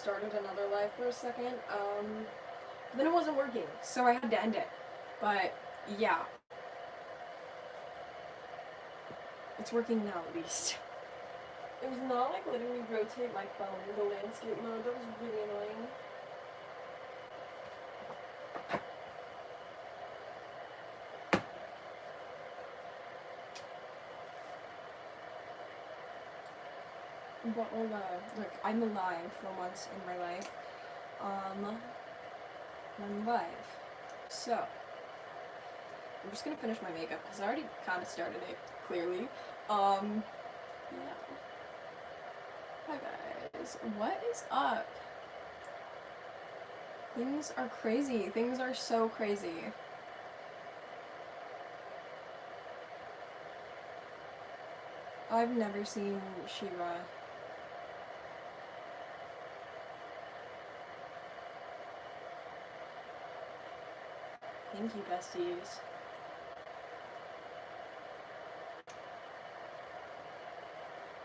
started another live for a second. Then it wasn't working, so I had to end it. But yeah, it's working now at least. It was not like letting me rotate my phone in the landscape mode. That was really annoying. But look, I'm alive for once in my life. I'm live. So, I'm just gonna finish my makeup because I already kind of started it, clearly. Yeah. Hi guys, what is up? Things are crazy. Things are so crazy. I've never seen She-Ra. Thank you, besties.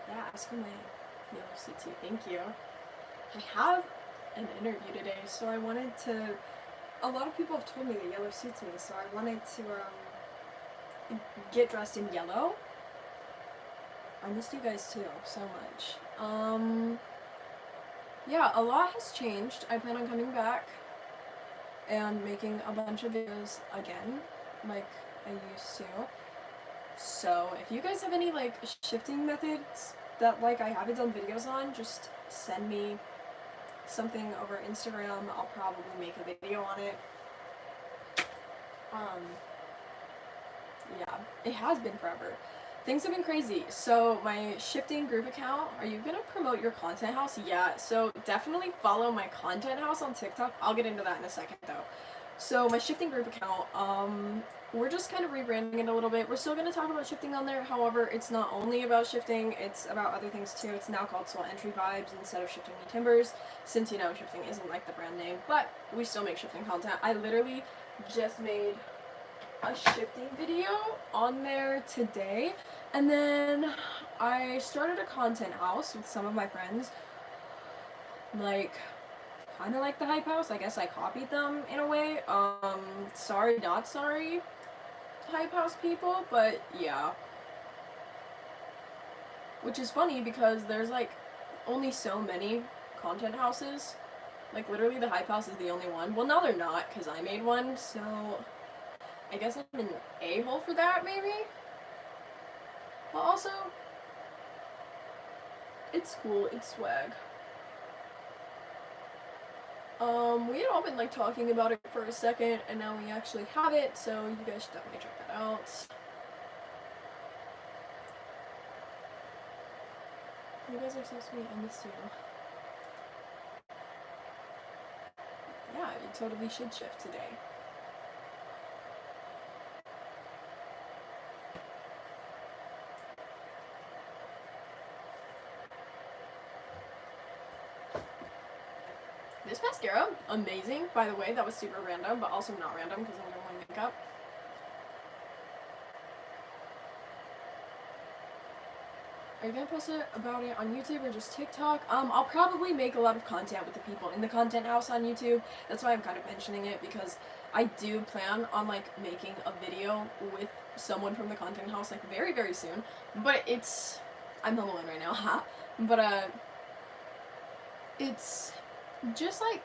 Yeah, ask for my yellow CT. Thank you. I have an interview today, so I wanted to. A lot of people have told me that yellow suits me, so I wanted to get dressed in yellow. I missed you guys too so much. Yeah, a lot has changed. I plan on coming back and making a bunch of videos again, like I used to. So if you guys have any like shifting methods that like I haven't done videos on, just send me something over Instagram. I'll probably make a video on it. Yeah, it has been forever. Things have been crazy. So my shifting group account, are you gonna promote your content house? Yeah, so definitely follow my content house on TikTok. I'll get into that in a second though. So my shifting group account, we're just kind of rebranding it a little bit. We're still gonna talk about shifting on there. However, it's not only about shifting, it's about other things too. It's now called Soul Entry Vibes instead of Shifting Me Timbers, since you know shifting isn't like the brand name, but we still make shifting content. I literally just made a shifting video on there today, and then I started a content house with some of my friends, like kind of like the Hype House. I guess I copied them in a way. Sorry not sorry, Hype House people, but yeah, which is funny because there's like only so many content houses. Like literally the Hype House is the only one. Well, now they're not because I made one, so I guess I'm an a-hole for that, maybe? But also, it's cool, it's swag. We had all been, like, talking about it for a second, and now we actually have it, so you guys should definitely check that out. You guys are so sweet, I miss you. Yeah, you totally should shift today. This mascara, amazing, by the way. That was super random, but also not random because I'm doing my makeup. Are you gonna post about it on YouTube or just TikTok? I'll probably make a lot of content with the people in the content house on YouTube. That's why I'm kind of mentioning it, because I do plan on like making a video with someone from the content house like very, very soon. But I'm the one right now, ha. But it's just like,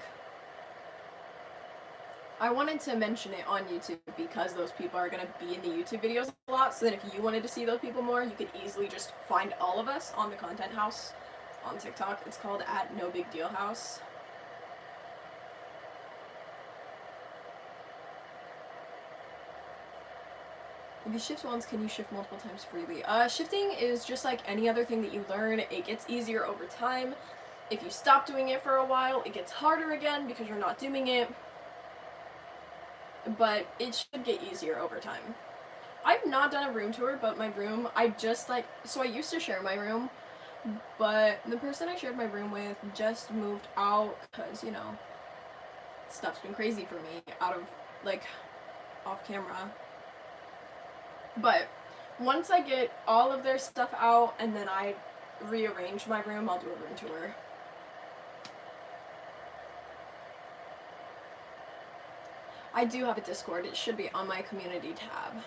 I wanted to mention it on YouTube because those people are going to be in the YouTube videos a lot, so that if you wanted to see those people more, you could easily just find all of us on the content house on TikTok. It's called @NoBigDealHouse. If you shift once, can you shift multiple times freely? Shifting is just like any other thing that you learn. It gets easier over time. If you stop doing it for a while, it gets harder again because you're not doing it. But it should get easier over time. I've not done a room tour, but my room, I used to share my room, but the person I shared my room with just moved out because, you know, stuff's been crazy for me off camera. But once I get all of their stuff out and then I rearrange my room, I'll do a room tour. I do have a Discord. It should be on my community tab.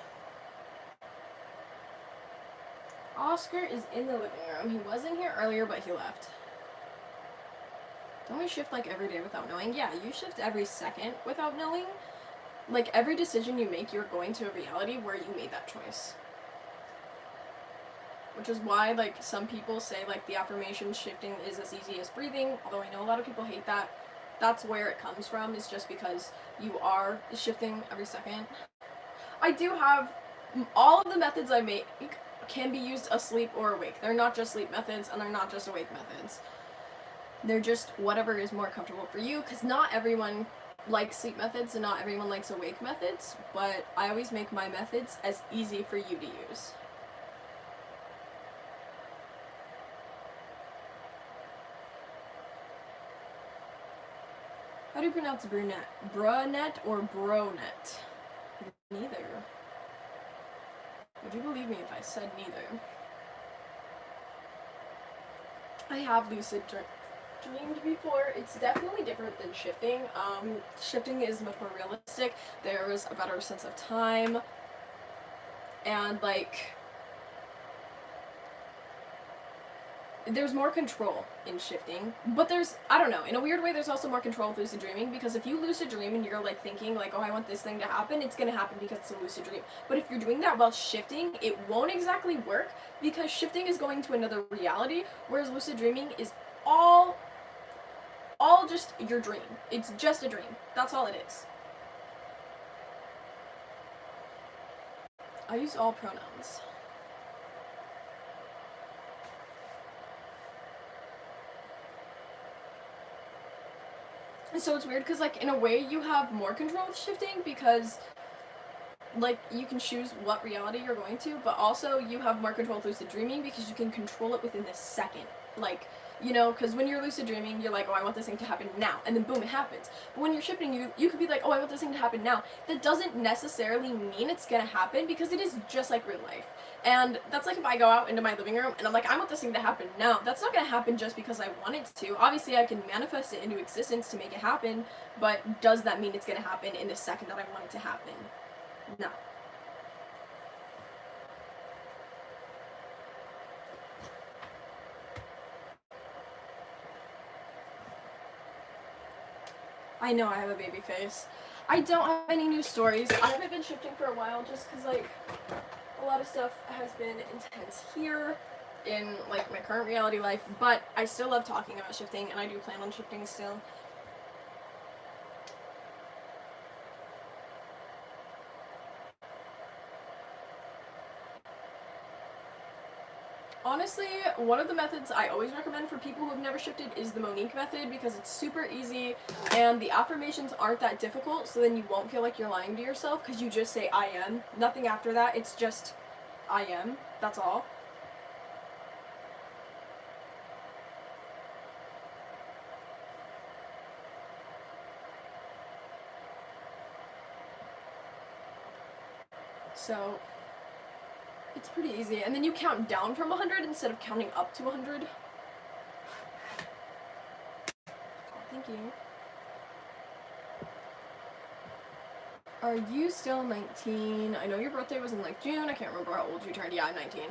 Oscar is in the living room. He was in here earlier, but he left. Don't we shift like every day without knowing? Yeah, you shift every second without knowing. Like every decision you make, you're going to a reality where you made that choice. Which is why like some people say like the affirmation shifting is as easy as breathing, although I know a lot of people hate that. That's where it comes from, is just because you are shifting every second. I do have all of the methods I make can be used asleep or awake. They're not just sleep methods and they're not just awake methods. They're just whatever is more comfortable for you, because not everyone likes sleep methods and not everyone likes awake methods, but I always make my methods as easy for you to use. How do you pronounce brunette? Brunette or bronet? Neither. Would you believe me if I said neither? I have lucid dreamed before. It's definitely different than shifting. Shifting is much more realistic. There's a better sense of time. And like, there's more control in shifting, but there's, I don't know, in a weird way there's also more control with lucid dreaming, because if you lucid dream and you're like thinking like, oh, I want this thing to happen, it's gonna happen because it's a lucid dream. But if you're doing that while shifting, it won't exactly work, because shifting is going to another reality, whereas lucid dreaming is all just your dream. It's just a dream. That's all it is. I use all pronouns. So it's weird because like in a way you have more control with shifting, because like you can choose what reality you're going to, but also you have more control with lucid dreaming because you can control it within the second. Like, you know, because when you're lucid dreaming, you're like, oh, I want this thing to happen now, and then boom, it happens. But when you're shifting, you could be like, oh, I want this thing to happen now. That doesn't necessarily mean it's gonna happen, because it is just like real life. And that's like if I go out into my living room and I'm like, I want this thing to happen now. That's not gonna happen just because I want it to. Obviously, I can manifest it into existence to make it happen, but does that mean it's gonna happen in the second that I want it to happen? No. I know I have a baby face. I don't have any new stories. I haven't been shifting for a while just because, like, a lot of stuff has been intense here in, like, my current reality life, but I still love talking about shifting, and I do plan on shifting still. Honestly, one of the methods I always recommend for people who have never shifted is the Monique method, because it's super easy and the affirmations aren't that difficult, so then you won't feel like you're lying to yourself because you just say I am. Nothing after that, it's just I am. That's all. So it's pretty easy. And then you count down from 100 instead of counting up to 100. Oh, thank you. Are you still 19? I know your birthday was in like June. I can't remember how old you turned. Yeah, I'm 19.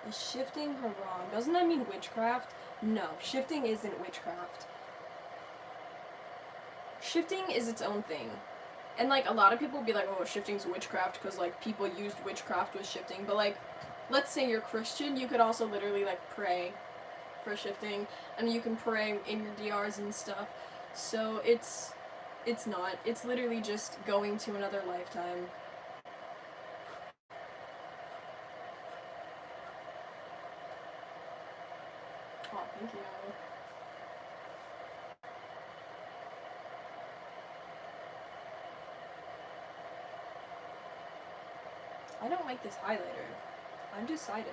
Is shifting haram? Doesn't that mean witchcraft? No, shifting isn't witchcraft. Shifting is its own thing. And like a lot of people be like, oh, shifting's witchcraft because like people used witchcraft with shifting. But like, let's say you're Christian, you could also literally like pray for shifting, and you can pray in your DRs and stuff. So it's not. It's literally just going to another lifetime. Oh, thank you. I don't like this highlighter. I'm decided.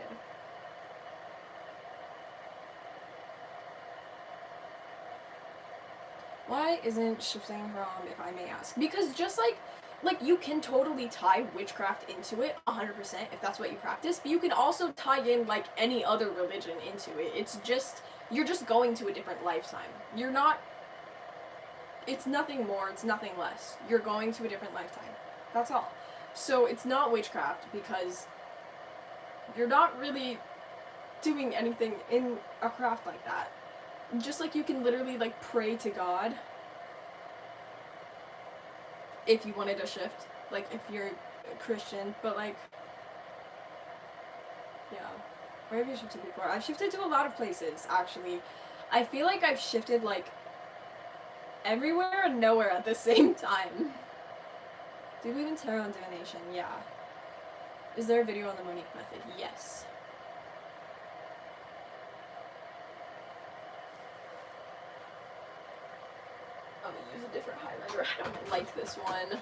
Why isn't shifting haram, if I may ask? Because just like like, you can totally tie witchcraft into it 100% if that's what you practice, but you can also tie in like any other religion into it. It's just, you're just going to a different lifetime. You're not, it's nothing more, it's nothing less. You're going to a different lifetime. That's all. So it's not witchcraft because you're not really doing anything in a craft like that. Just like you can literally like pray to God if you wanted to shift, like if you're a Christian, but like, yeah. Where have you shifted before? I've shifted to a lot of places, actually. I feel like I've shifted like everywhere and nowhere at the same time. Do you believe in tarot and divination? Yeah. Is there a video on the Monique method? Yes. I'm gonna use a different highlighter. I don't like this one.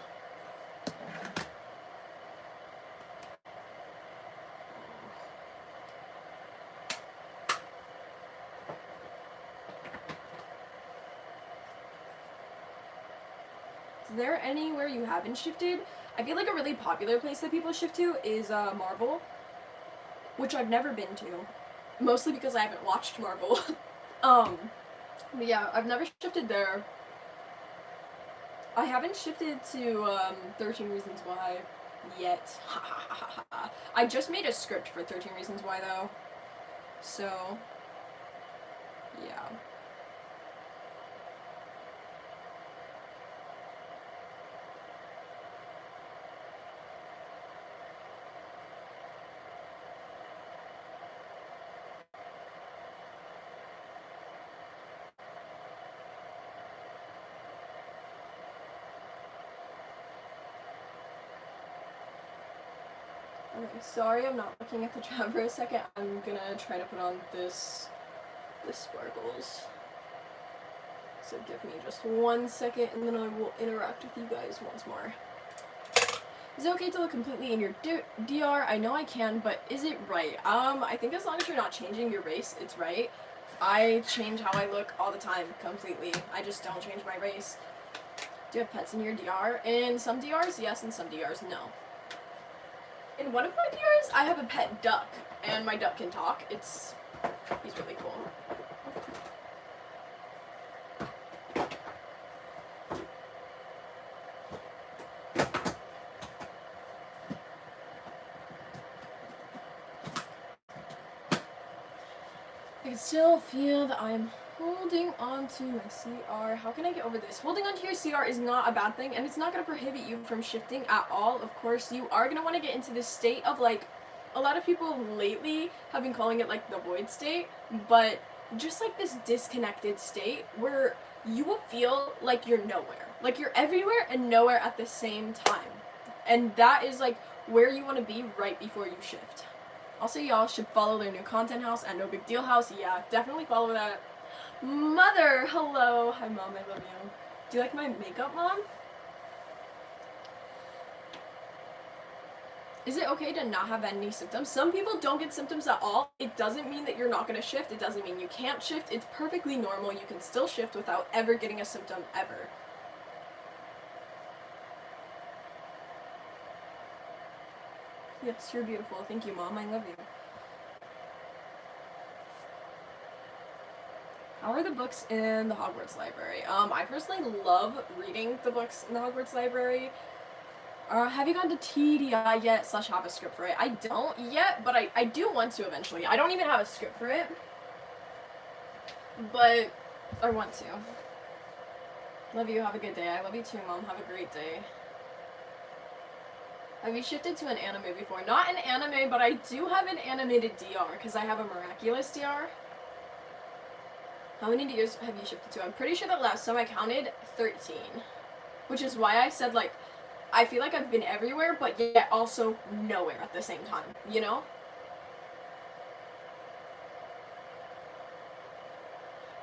Is there anywhere you haven't shifted? I feel like a really popular place that people shift to is Marvel, which I've never been to, mostly because I haven't watched Marvel. But yeah, I've never shifted there. I haven't shifted to 13 Reasons Why yet. I just made a script for 13 Reasons Why though, so yeah. Okay, sorry I'm not looking at the chat for a second. I'm gonna try to put on this sparkles. So give me just 1 second and then I will interact with you guys once more. Is it okay to look completely in your DR? I know I can, but is it right? I think as long as you're not changing your race, it's right. I change how I look all the time, completely. I just don't change my race. Do you have pets in your DR? In some DRs, yes, in some DRs, no. In one of my DRs, I have a pet duck, and my duck can talk. He's really cool. I can still feel that I'm holding on to my CR. How can I get over this? Holding on to your CR is not a bad thing, and it's not going to prohibit you from shifting at all. Of course, you are going to want to get into this state of, like, a lot of people lately have been calling it, like, the void state, but just, like, this disconnected state where you will feel like you're nowhere. Like, you're everywhere and nowhere at the same time. And that is, like, where you want to be right before you shift. Also, y'all should follow their new content house at No Big Deal House. Yeah, definitely follow that. Mother, hello. Hi, Mom, I love you. Do you like my makeup, Mom? Is it okay to not have any symptoms? Some people don't get symptoms at all. It doesn't mean that you're not going to shift. It doesn't mean you can't shift. It's perfectly normal. You can still shift without ever getting a symptom, ever. Yes, you're beautiful. Thank you, Mom. I love you. How are the books in the Hogwarts library? I personally love reading the books in the Hogwarts library. Have you gone to TDI yet? / have a script for it? I don't yet, but I do want to eventually. I don't even have a script for it, but I want to. Love you. Have a good day. I love you too, Mom. Have a great day. Have you shifted to an anime before? Not an anime, but I do have an animated DR because I have a miraculous DR. How many DRs have you shifted to? I'm pretty sure that last time I counted 13, which is why I said, like, I feel like I've been everywhere, but yet also nowhere at the same time, you know?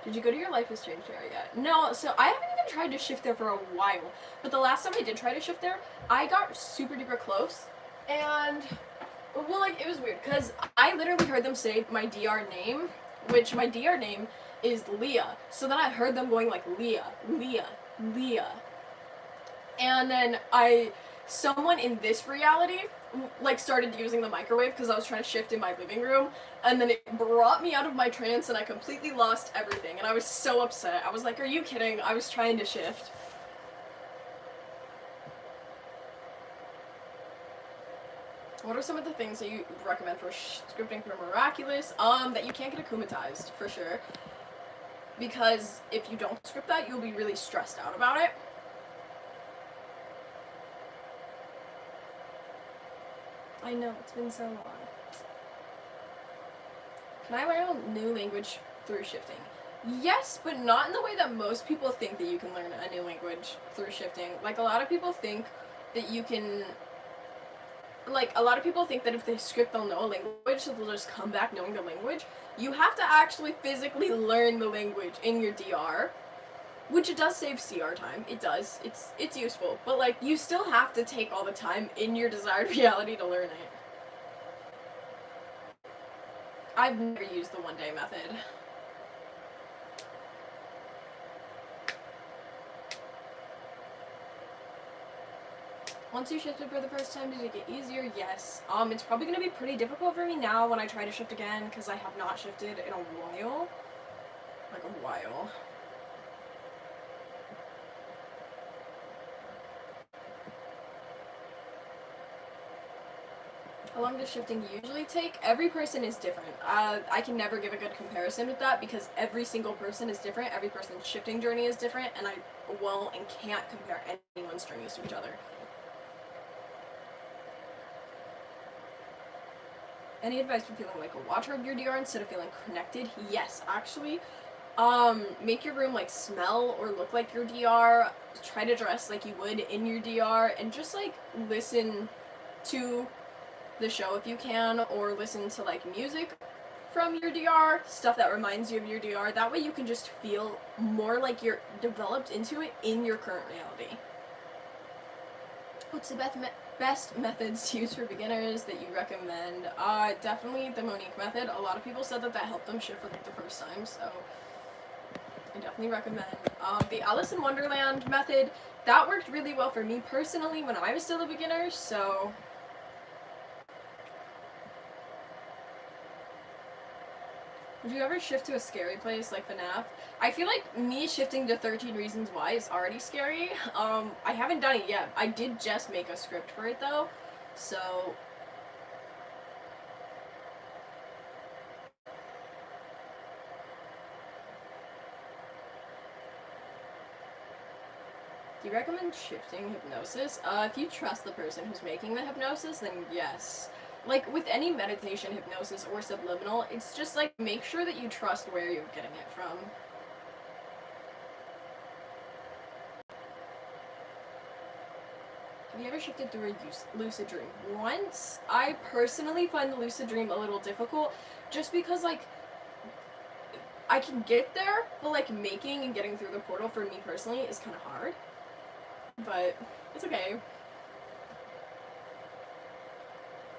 Did you go to your Life is Strange fair yet? No, so I haven't even tried to shift there for a while, but the last time I did try to shift there, I got super duper close, and, well, like, it was weird, because I literally heard them say my DR name, which my DR name is Leah, so then I heard them going like, Leah, Leah, Leah, and then I someone in this reality like started using the microwave because I was trying to shift in my living room, and then it brought me out of my trance and I completely lost everything, and I was so upset. I was like, are you kidding? I was trying to shift. What are some of the things that you recommend for scripting for Miraculous? That you can't get akumatized, for sure. Because if you don't script that, you'll be really stressed out about it. I know, it's been so long. Can I learn a new language through shifting? Yes, but not in the way that most people think that you can learn a new language through shifting. Like, a lot of people think that you can... Like, a lot of people think that if they script, they'll know a language, so they'll just come back knowing the language. You have to actually physically learn the language in your DR, which it does save CR time. It does. It's useful. But, like, you still have to take all the time in your desired reality to learn it. I've never used the one-day method. Once you shifted for the first time, did it get easier? Yes. It's probably going to be pretty difficult for me now when I try to shift again, because I have not shifted in a while. Like, a while. How long does shifting usually take? Every person is different. I can never give a good comparison with that because every single person is different. Every person's shifting journey is different, and I won't and can't compare anyone's journeys to each other. Any advice for feeling like a watcher of your DR instead of feeling connected? Yes, actually. Make your room like smell or look like your DR. Try to dress like you would in your DR, and just like listen to the show if you can, or listen to like music from your DR, stuff that reminds you of your DR. That way you can just feel more like you're developed into it in your current reality. What's the best methods to use for beginners that you recommend? Definitely the Monique method. A lot of people said that helped them shift for like the first time, so I definitely recommend. The Alice in Wonderland method, that worked really well for me personally when I was still a beginner, so... Would you ever shift to a scary place like FNAF? I feel like me shifting to 13 Reasons Why is already scary. I haven't done it yet. I did just make a script for it though, so... Do you recommend shifting hypnosis? If you trust the person who's making the hypnosis, then yes. Like, with any meditation, hypnosis, or subliminal, it's just, like, make sure that you trust where you're getting it from. Have you ever shifted through a lucid dream? Once. I personally find the lucid dream a little difficult, just because, like, I can get there, but, like, making and getting through the portal for me personally is kind of hard. But it's okay.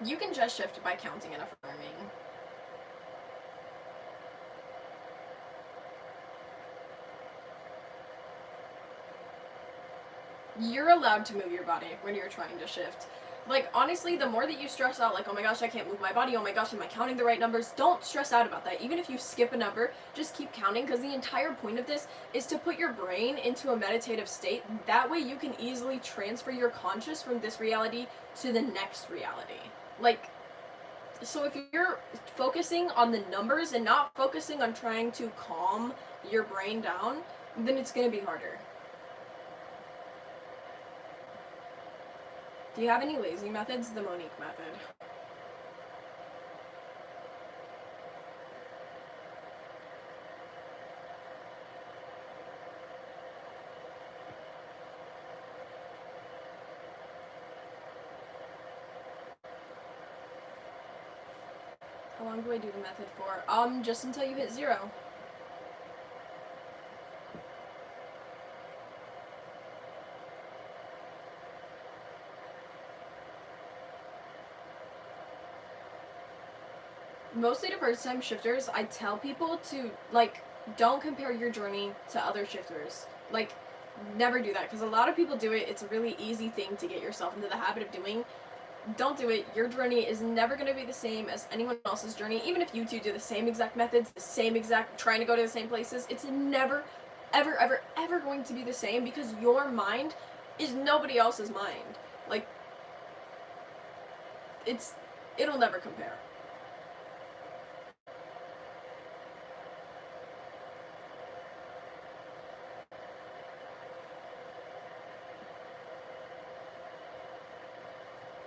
You can just shift by counting and affirming. You're allowed to move your body when you're trying to shift. Like, honestly, the more that you stress out, like, oh my gosh, I can't move my body, oh my gosh, am I counting the right numbers? Don't stress out about that. Even if you skip a number, just keep counting, because the entire point of this is to put your brain into a meditative state. That way you can easily transfer your conscious from this reality to the next reality. Like, so if you're focusing on the numbers and not focusing on trying to calm your brain down, then it's going to be harder. Do you have any lazy methods? The Monique method. How long do I do the method for? Just until you hit 0. Mostly to first time shifters, I tell people to, like, don't compare your journey to other shifters. Like, Never do that, because a lot of people do it. It's a really easy thing to get yourself into the habit of doing. Don't do it. Your journey is never going to be the same as anyone else's journey. Even if you two do the same exact methods, the same exact, trying to go to the same places, it's never, ever, ever, ever going to be the same, because your mind is nobody else's mind. Like, it'll never compare.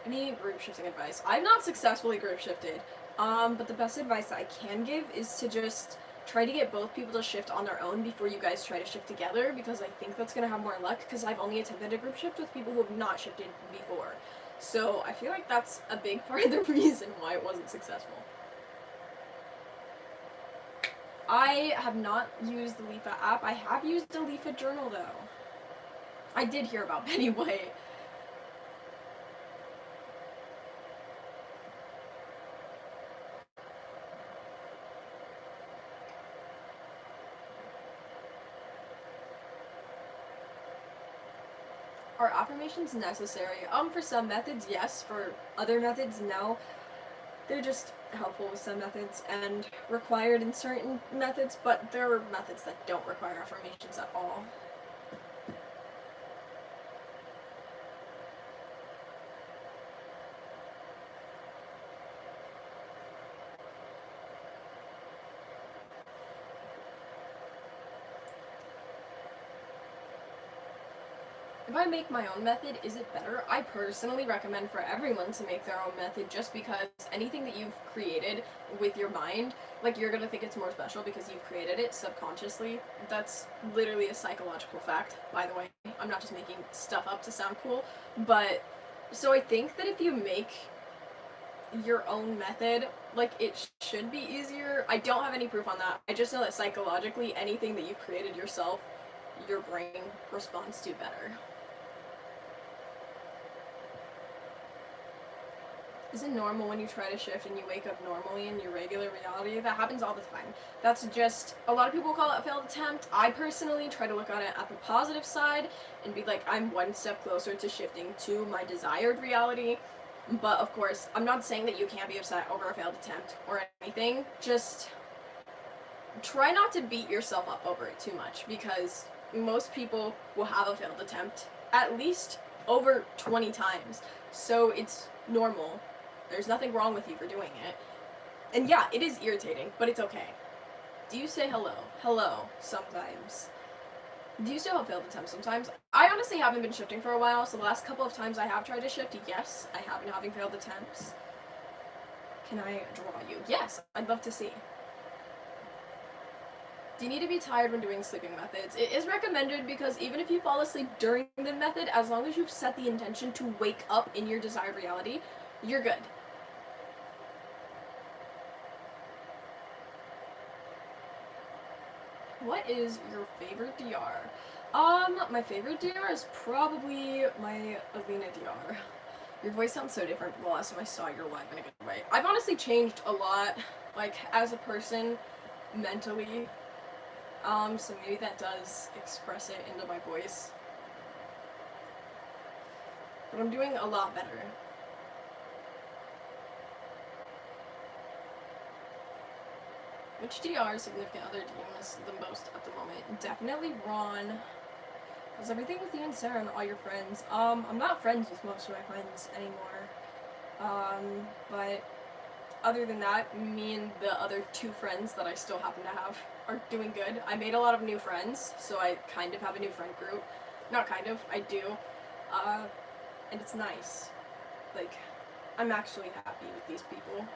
Any group shifting advice? I've not successfully group shifted, but the best advice that I can give is to just try to get both people to shift on their own before you guys try to shift together, because I think that's going to have more luck, because I've only attempted a group shift with people who have not shifted before. So I feel like that's a big part of the reason why it wasn't successful. I have not used the Leafa app. I have used the Leafa journal, though. I did hear about Betty White. Are affirmations necessary? For some methods, yes. For other methods, no. They're just helpful with some methods and required in certain methods, but there are methods that don't require affirmations at all. If I make my own method, is it better? I personally recommend for everyone to make their own method, just because anything that you've created with your mind, like, you're gonna think it's more special because you've created it subconsciously. That's literally a psychological fact, by the way. I'm not just making stuff up to sound cool. But, so I think that if you make your own method, like, it should be easier. I don't have any proof on that. I just know that psychologically, anything that you've created yourself, your brain responds to better. Is it normal when you try to shift and you wake up normally in your regular reality? That happens all the time. That's just, a lot of people call it a failed attempt. I personally try to look at it at the positive side and be like, I'm one step closer to shifting to my desired reality. But of course, I'm not saying that you can't be upset over a failed attempt or anything. Just try not to beat yourself up over it too much, because most people will have a failed attempt at least over 20 times. So it's normal. There's nothing wrong with you for doing it. And yeah, it is irritating, but it's okay. Do you say hello? Hello, sometimes. Do you still have failed attempts sometimes? I honestly haven't been shifting for a while, so the last couple of times I have tried to shift, yes, I have been having failed attempts. Can I draw you? Yes, I'd love to see. Do you need to be tired when doing sleeping methods? It is recommended, because even if you fall asleep during the method, as long as you've set the intention to wake up in your desired reality, you're good. What is your favorite DR? My favorite DR is probably my Alina DR. Your voice sounds so different from the last time I saw your live in a good way. I've honestly changed a lot, like, as a person, mentally. So maybe that does express it into my voice. But I'm doing a lot better. Which DR significant other do you miss the most at the moment? Definitely Ron. How's everything with you and Sarah and all your friends? I'm not friends with most of my friends anymore. But other than that, me and the other 2 friends that I still happen to have are doing good. I made a lot of new friends, so I kind of have a new friend group. Not kind of, I do. And it's nice. Like, I'm actually happy with these people.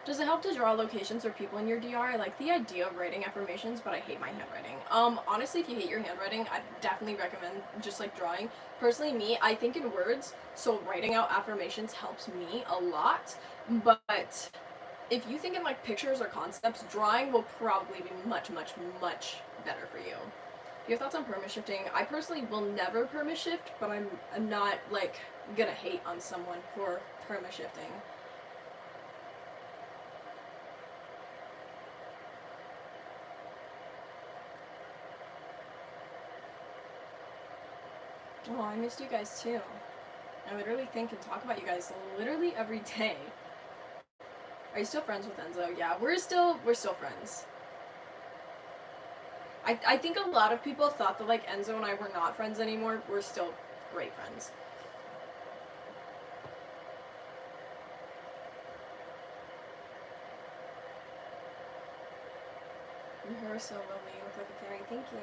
Does it help to draw locations or people in your DR? I like the idea of writing affirmations, but I hate my handwriting. Honestly, if you hate your handwriting, I definitely recommend just, like, drawing. Personally, me, I think in words, so writing out affirmations helps me a lot. But if you think in, like, pictures or concepts, drawing will probably be much, much, much better for you. Your thoughts on perma-shifting? I personally will never perma-shift, but I'm not, like, gonna hate on someone for perma-shifting. Oh, I missed you guys too. I literally think and talk about you guys literally every day. Are you still friends with Enzo? Yeah, we're still friends. I think a lot of people thought that like Enzo and I were not friends anymore. We're still great friends. Your hair is so lovely. You look like a fairy. Thank you.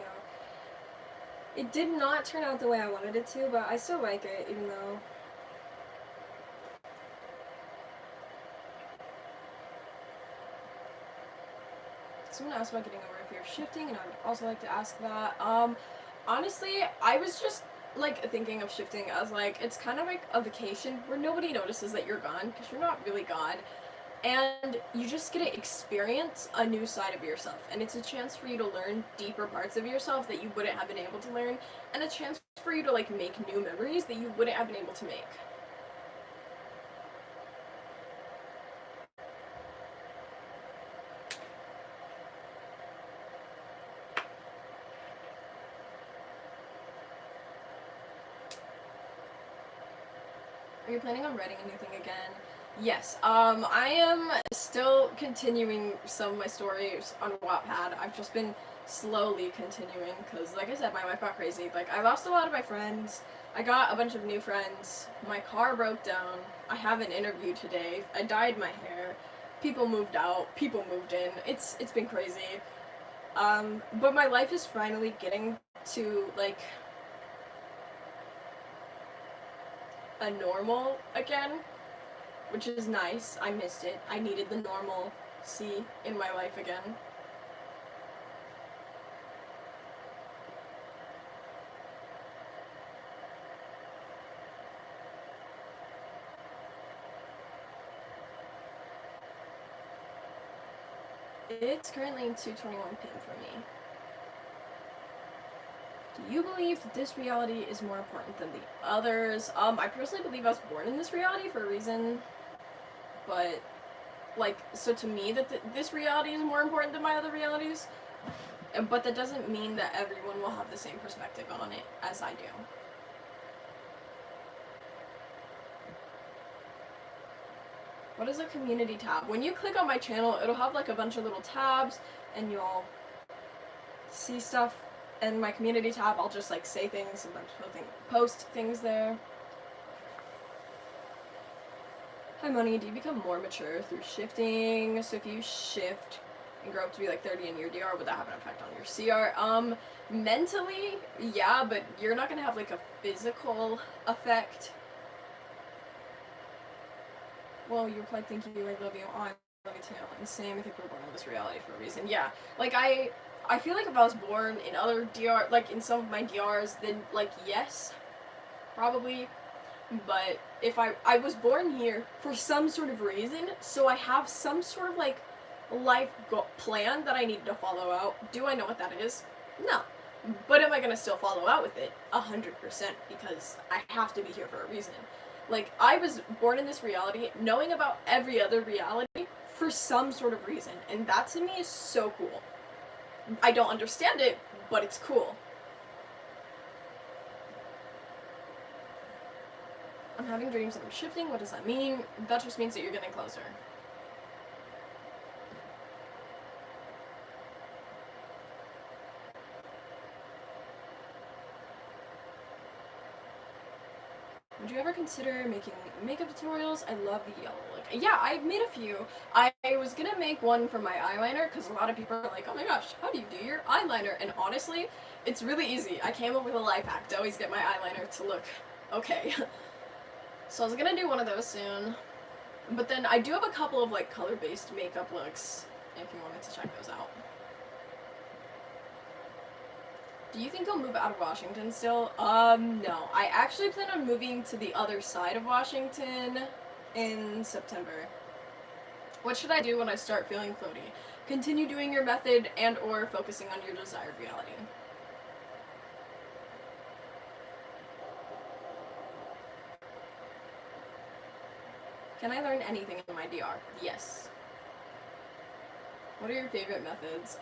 It did not turn out the way I wanted it to, but I still like it, even though... Someone asked about getting over if you're shifting, and I would also like to ask that. Honestly, I was just, like, thinking of shifting as, like, it's kind of like a vacation where nobody notices that you're gone, because you're not really gone. And you just get to experience a new side of yourself, and it's a chance for you to learn deeper parts of yourself that you wouldn't have been able to learn, and a chance for you to like make new memories that you wouldn't have been able to make. Are you planning on writing a new thing again? Yes, I am still continuing some of my stories on Wattpad. I've just been slowly continuing, because, like I said, my life got crazy. Like, I lost a lot of my friends, I got a bunch of new friends, my car broke down, I have an interview today, I dyed my hair, people moved out, people moved in, it's been crazy. But my life is finally getting to, like, a normal again, which is nice. I missed it. I needed the normalcy in my life again. It's currently 2:21 p.m. for me. Do you believe that this reality is more important than the others? I personally believe I was born in this reality for a reason, but, like, so to me that this reality is more important than my other realities, but that doesn't mean that everyone will have the same perspective on it as I do. What is a community tab? When you click on my channel, it'll have like a bunch of little tabs, and you'll see stuff. And my community tab, I'll just like say things, sometimes post things there. Hi Money, do you become more mature through shifting? So if you shift and grow up to be like 30 in your DR, would that have an effect on your CR? Mentally, yeah, but you're not gonna have like a physical effect. Well, you replied, thank you, I love you. Oh, I love you too. And same, I think we're born in this reality for a reason. Yeah, like I feel like if I was born in other DR, like in some of my DRs, then like yes, probably. But if I was born here for some sort of reason, so I have some sort of like life plan that I need to follow out. Do I know what that is? No. But am I gonna still follow out with it? 100%, because I have to be here for a reason. Like, I was born in this reality knowing about every other reality for some sort of reason, and that to me is so cool. I don't understand it, but it's cool. I'm having dreams that I'm shifting. What does that mean? That just means that you're getting closer. Would you ever consider making makeup tutorials? I love the yellow look. Yeah, I've made a few. I was gonna make one for my eyeliner, because a lot of people are like, oh my gosh, how do you do your eyeliner? And honestly, it's really easy. I came up with a life hack to always get my eyeliner to look okay. So I was gonna do one of those soon. But then I do have a couple of like color-based makeup looks, if you wanted to check those out. Do you think you'll move out of Washington still? No. I actually plan on moving to the other side of Washington in September. What should I do when I start feeling floaty? Continue doing your method and or focusing on your desired reality. Can I learn anything in my DR? Yes. What are your favorite methods?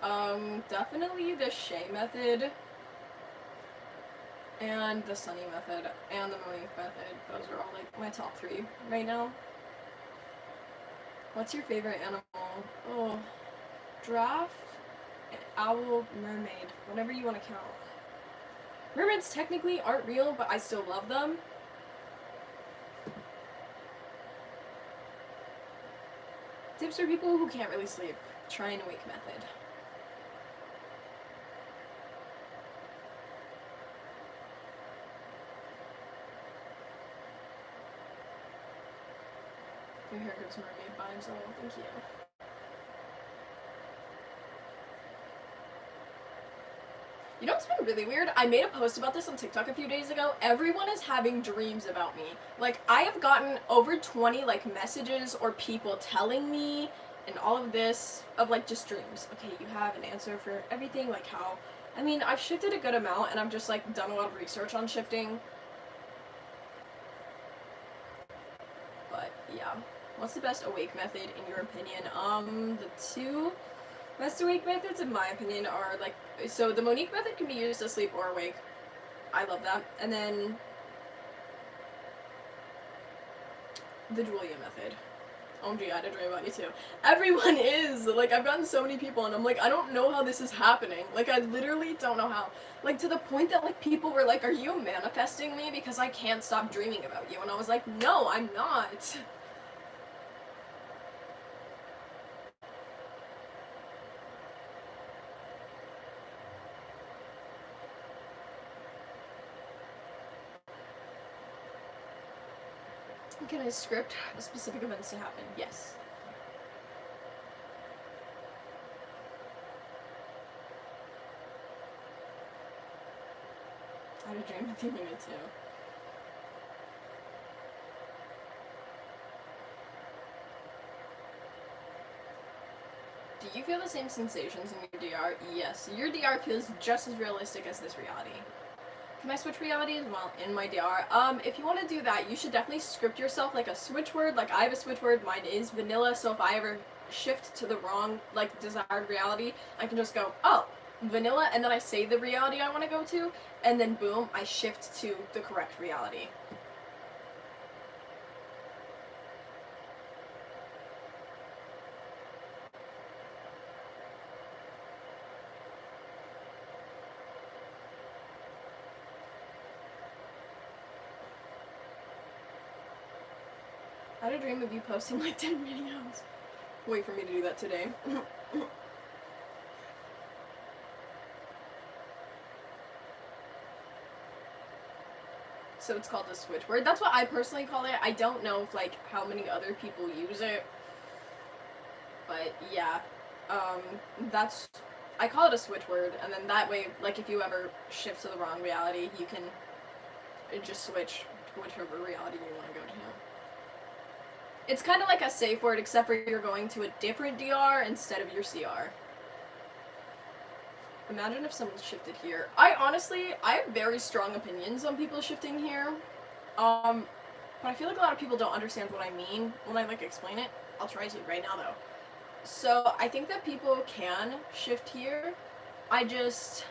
Definitely the Shea method. and the Sunny method, and the Monique method. Those are all like my top 3 right now. What's your favorite animal? Oh, giraffe, owl, mermaid, whatever you want to count. Mermaids technically aren't real, but I still love them. Tips for people who can't really sleep. Try an awake method. Your hair gives mermaid vibes. Oh, thank you. You know what's been really weird? I made a post about this on TikTok a few days ago. Everyone is having dreams about me. Like, I have gotten over 20, like, messages or people telling me and all of this of, like, just dreams. Okay, you have an answer for everything, like how... I mean, I've shifted a good amount, and I've just, like, done a lot of research on shifting. But, yeah. What's the best awake method, in your opinion? The 2... best awake methods, in my opinion, are like, so the Monique method can be used to sleep or awake. I love that. And then the Julia method. OMG, I had a dream about you too. Everyone is! Like, I've gotten so many people, and I'm like, I don't know how this is happening. Like, I literally don't know how. Like, to the point that, like, people were like, are you manifesting me? Because I can't stop dreaming about you. And I was like, no, I'm not. Can I script specific events to happen? Yes. I had a dream of you too. Do you feel the same sensations in your DR? Yes. Your DR feels just as realistic as this reality. Can I switch reality as well in my DR? If you want to do that, you should definitely script yourself like a switch word. Like, I have a switch word, mine is vanilla, so if I ever shift to the wrong, like, desired reality, I can just go, oh, vanilla, and then I say the reality I want to go to, and then boom, I shift to the correct reality. I had a dream of you posting like 10 videos. Wait for me to do that today. So it's called a switch word. That's what I personally call it. I don't know if, like, how many other people use it. But yeah, that's, I call it a switch word, and then that way, like, if you ever shift to the wrong reality, you can just switch to whichever reality you want to go to. It's kind of like a safe word, except for you're going to a different DR instead of your CR. Imagine if someone shifted here. I have very strong opinions on people shifting here. But I feel like a lot of people don't understand what I mean when I, like, explain it. I'll try to right now, though. So, I think that people can shift here. I don't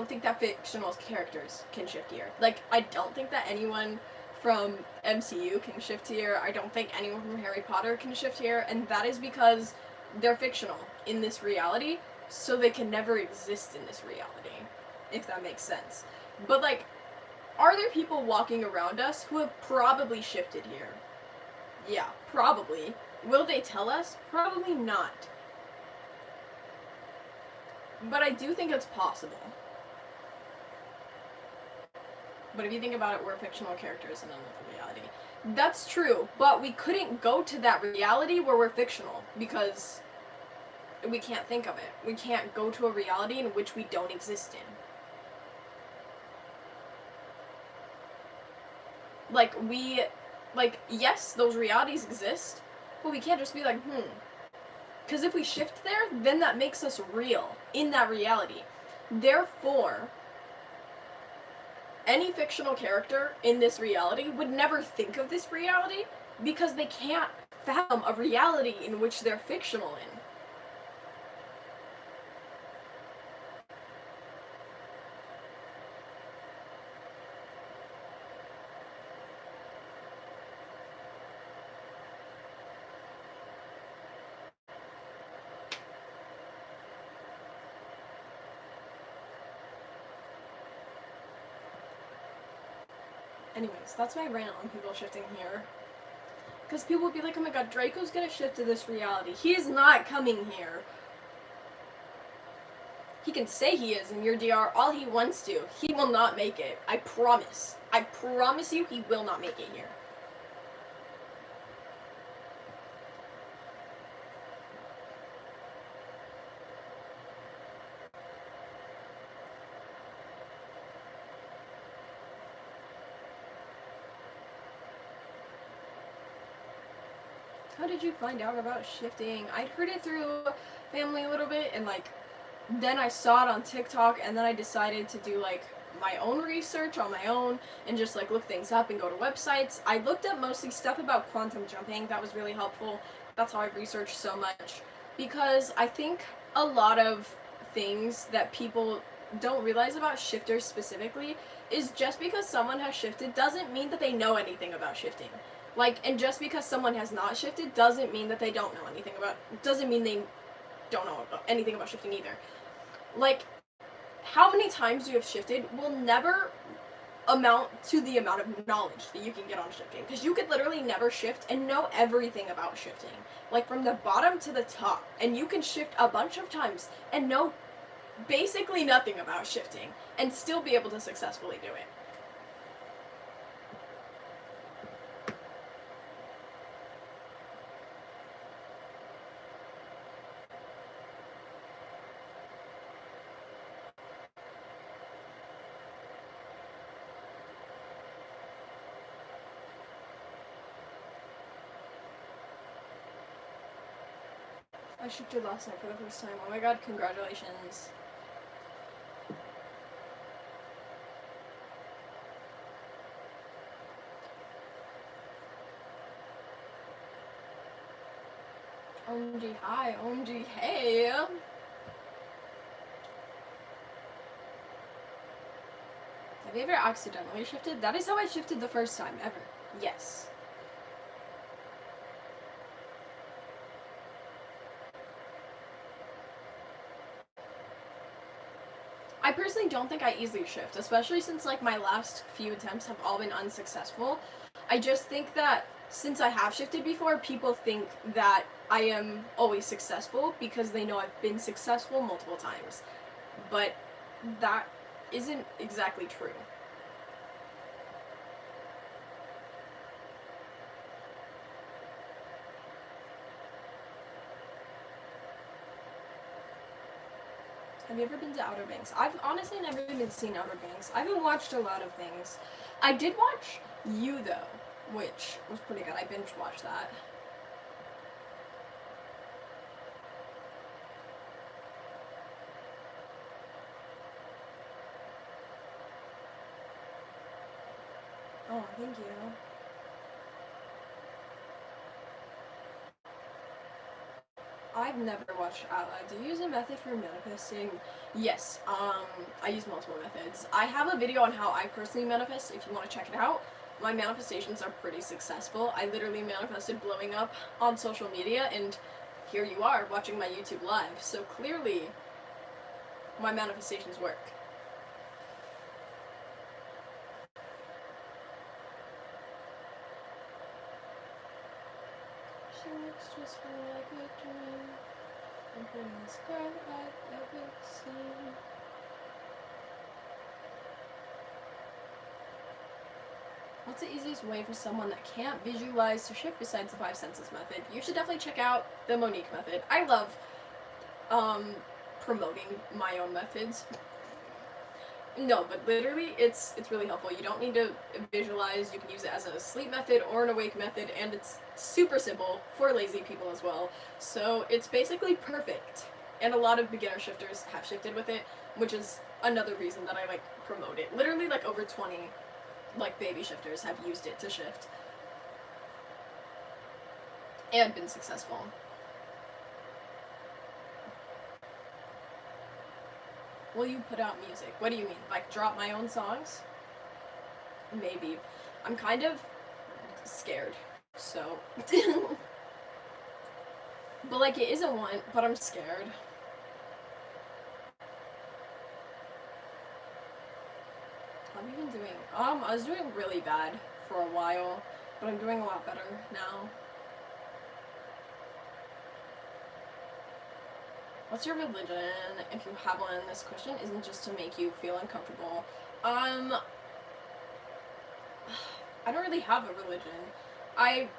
think that fictional characters can shift here. Like, I don't think that anyone from MCU can shift here. I don't think anyone from Harry Potter can shift here, and that is because they're fictional in this reality, so they can never exist in this reality, if that makes sense. But, like, are there people walking around us who have probably shifted here? Yeah, probably. Will they tell us? Probably not. But I do think it's possible. But if you think about it, we're fictional characters in another reality. That's true, but we couldn't go to that reality where we're fictional, because we can't think of it. We can't go to a reality in which we don't exist in. Yes, those realities exist, but we can't just be like, Because if we shift there, then that makes us real in that reality. Therefore, any fictional character in this reality would never think of this reality because they can't fathom a reality in which they're fictional in. Anyways, that's my rant on people shifting here. Because people would be like, oh my god, Draco's gonna shift to this reality. He is not coming here. He can say he is in your DR all he wants to. He will not make it. I promise. I promise you he will not make it here. How did you find out about shifting? I'd heard it through family a little bit, and like then I saw it on TikTok, and then I decided to do like my own research on my own and just like look things up and go to websites. I looked up mostly stuff about quantum jumping. That was really helpful. That's how I've researched so much, because I think a lot of things that people don't realize about shifters specifically is just because someone has shifted doesn't mean that they know anything about shifting. Like, and just because someone has not shifted doesn't mean that they don't know anything about, doesn't mean they don't know anything about shifting either. Like, how many times you have shifted will never amount to the amount of knowledge that you can get on shifting. Because you could literally never shift and know everything about shifting. Like, from the bottom to the top. And you can shift a bunch of times and know basically nothing about shifting and still be able to successfully do it. I shifted last night for the first time. Oh my god, congratulations. OMG, hi. OMG, hey. Have you ever accidentally shifted? That is how I shifted the first time ever. Yes. I personally don't think I easily shift, especially since like my last few attempts have all been unsuccessful. I just think that since I have shifted before, people think that I am always successful because they know I've been successful multiple times. But that isn't exactly true. Have you ever been to Outer Banks? I've honestly never even seen Outer Banks. I haven't watched a lot of things. I did watch You though, which was pretty good. I binge watched that. Oh, thank you. I've never watched Out Loud. Do you use a method for manifesting? Yes, I use multiple methods. I have a video on how I personally manifest if you want to check it out. My manifestations are pretty successful. I literally manifested blowing up on social media, and here you are watching my YouTube live. So clearly, my manifestations work. She looks just like a dream. The prettiest girl I've ever seen. What's the easiest way for someone that can't visualize to shift besides the 5 senses method? You should definitely check out the Monique method. I love promoting my own methods. No, but literally it's really helpful. You don't need to visualize. You can use it as a sleep method or an awake method, and it's super simple for lazy people as well. So it's basically perfect. And a lot of beginner shifters have shifted with it, which is another reason that I like promote it. Literally like over 20 like baby shifters have used it to shift and been successful. Will you put out music? What do you mean? Like drop my own songs? Maybe. I'm kind of scared, so. But like it is a want, but I'm scared. How have you been doing? I was doing really bad for a while, but I'm doing a lot better now. What's your religion? If you have one, this question isn't just to make you feel uncomfortable. I don't really have a religion. I'd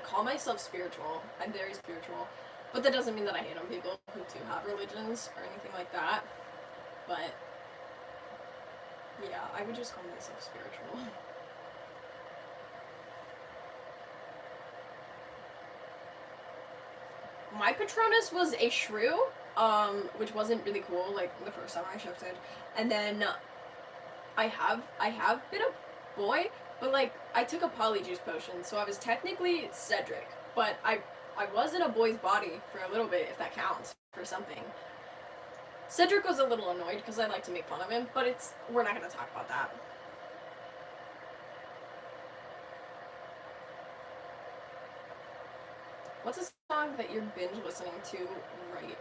call myself spiritual. I'm very spiritual. But that doesn't mean that I hate on people who do have religions or anything like that. But yeah, I would just call myself spiritual. My Patronus was a shrew, which wasn't really cool, like the first time I shifted. And then I have been a boy, but like I took a polyjuice potion, so I was technically Cedric, but I was in a boy's body for a little bit, if that counts for something. Cedric was a little annoyed because I like to make fun of him, but we're not gonna talk about that. What's a song that you're binge listening to right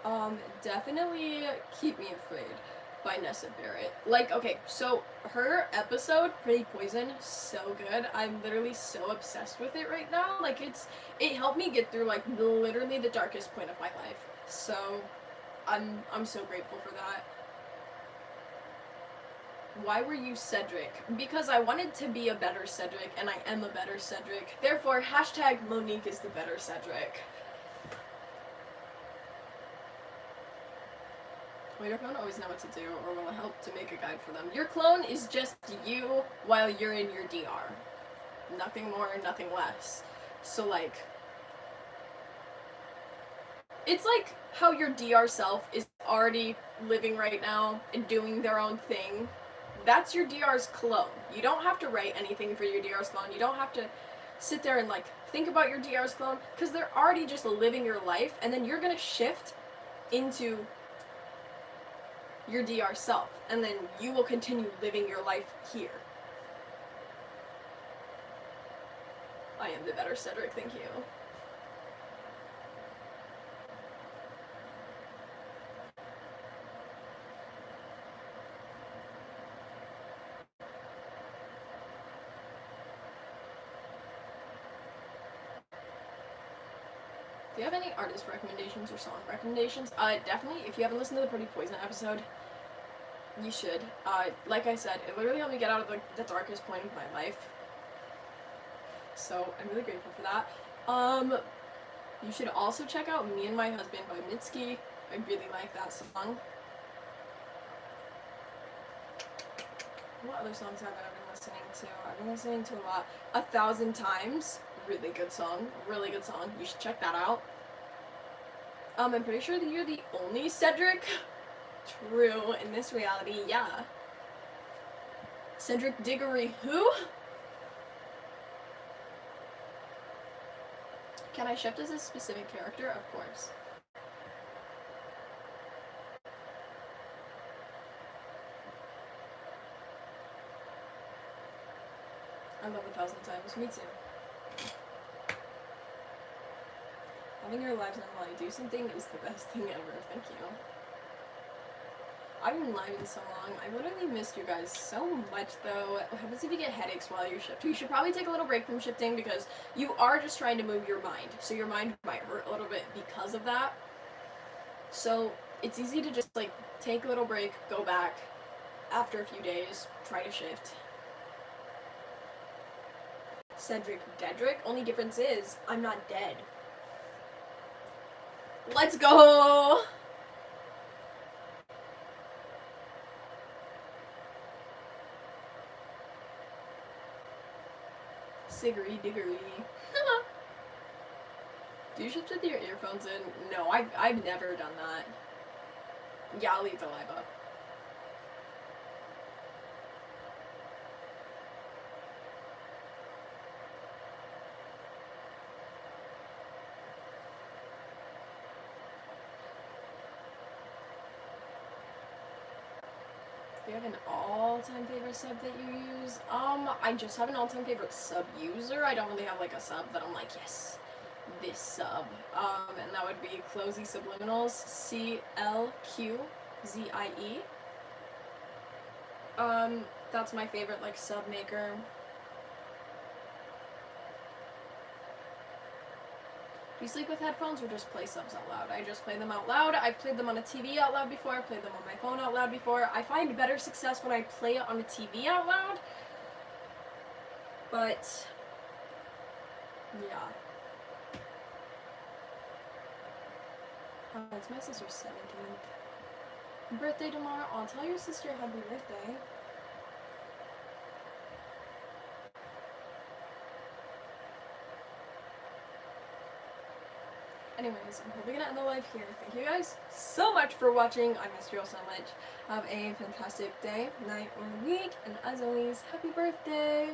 now? Definitely Keep Me Afraid by Nessa Barrett. Like, okay, so her episode, Pretty Poison, so good. I'm literally so obsessed with it right now. Like, it helped me get through, like, literally the darkest point of my life. So, I'm so grateful for that. Why were you Cedric? Because I wanted to be a better Cedric, and I am a better Cedric. Therefore, hashtag Monique is the better Cedric. Will your clone always know what to do, or will it help to make a guide for them? Your clone is just you while you're in your DR. Nothing more, nothing less. So, like, it's like how your DR self is already living right now and doing their own thing. That's your DR's clone. You don't have to write anything for your DR's clone. You don't have to sit there and, like, think about your DR's clone, because they're already just living your life, and then you're gonna shift into your DR self, and then you will continue living your life here. I am the better Cedric, thank you. Do you have any artist recommendations or song recommendations? Definitely, if you haven't listened to the Pretty Poison episode, you should. Like I said, it literally helped me get out of the darkest point of my life. So, I'm really grateful for that. You should also check out Me and My Husband by Mitski. I really like that song. What other songs have I been listening to? I've been listening to a lot. 1,000 Times. Really good song. Really good song. You should check that out. I'm pretty sure that you're the only Cedric. True. In this reality, yeah. Cedric Diggory who? Can I shift as a specific character? Of course. I love 1,000 Times. Me too. Having your lives on while you do something is the best thing ever. Thank you. I've been living so long. I literally missed you guys so much, though. What happens if you get headaches while you're shifting? You should probably take a little break from shifting, because you are just trying to move your mind. So your mind might hurt a little bit because of that. So it's easy to just, like, take a little break, go back after a few days, try to shift. Cedric Dedrick. Only difference is I'm not dead. Let's go! Siggery diggery. Do you shift with your earphones in? No, I've never done that. Yeah, I'll leave the live up. Do you have an all-time favorite sub that you use? I just have an all-time favorite sub user. I don't really have, like, a sub that I'm like, yes, this sub. And that would be Closey Subliminals, CLQZIE. That's my favorite, like, sub maker. Do you sleep with headphones or just play subs out loud? I just play them out loud. I've played them on a TV out loud before. I've played them on my phone out loud before. I find better success when I play it on a TV out loud. But, yeah. It's my sister's 17th. Birthday tomorrow. I'll tell your sister happy birthday. Anyways, I'm probably gonna end the live here. Thank you guys so much for watching. I missed you all so much. Have a fantastic day, night, or week, and as always, happy birthday!